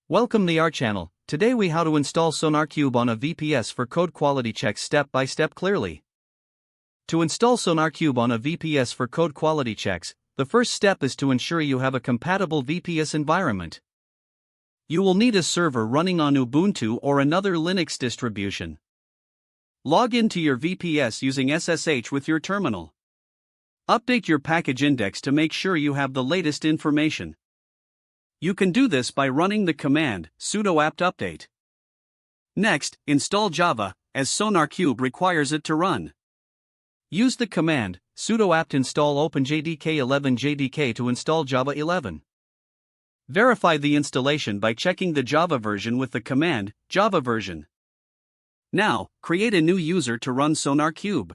Welcome to our channel. Today we how to install SonarQube on a VPS for code quality checks step by step clearly. To install SonarQube on a VPS for code quality checks, the first step is to ensure you have a compatible VPS environment. You will need a server running on Ubuntu or another Linux distribution. Log into your VPS using SSH with your terminal. Update your package index to make sure you have the latest information. You can do this by running the command sudo apt update. Next, install Java, as SonarQube requires it to run. Use the command sudo apt install openjdk11 jdk to install Java 11. Verify the installation by checking the Java version with the command Java version. Now, create a new user to run SonarQube.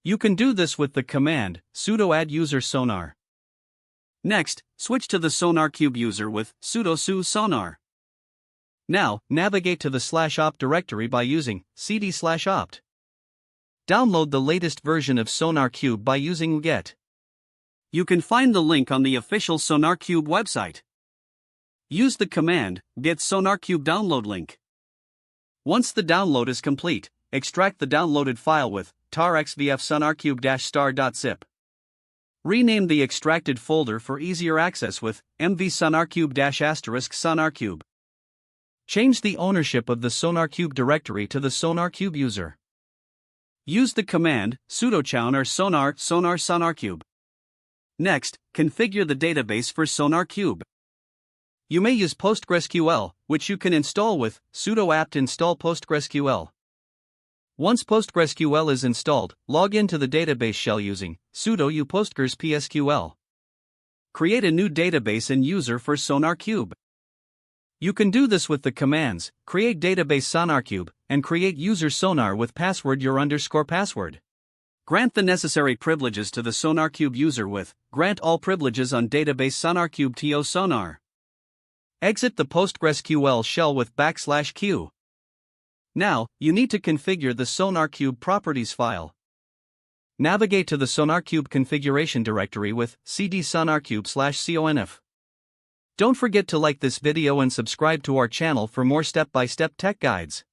You can do this with the command sudo add user sonar. Next, switch to the SonarQube user with sudo su sonar. Now, navigate to the /opt directory by using cd/opt. Download the latest version of SonarQube by using get. You can find the link on the official SonarQube website. Use the command get SonarQube download link. Once the download is complete, extract the downloaded file with tar xvf sonarcube-star.zip. Rename the extracted folder for easier access with mv sonarcube-*sonarcube. Change the ownership of the SonarQube directory to the SonarQube user. Use the command sudo chown or sonar SonarQube. Next, configure the database for SonarQube. You may use PostgreSQL, which you can install with sudo apt install PostgreSQL. Once PostgreSQL is installed, log into the database shell using sudo u postgres psql. Create a new database and user for SonarQube. You can do this with the commands create database SonarQube and create user sonar with password your _password. Grant the necessary privileges to the SonarQube user with grant all privileges on database SonarQube to sonar. Exit the PostgreSQL shell with \q. Now, you need to configure the SonarQube properties file. Navigate to the SonarQube configuration directory with cd sonarcube/conf. Don't forget to like this video and subscribe to our channel for more step-by-step tech guides.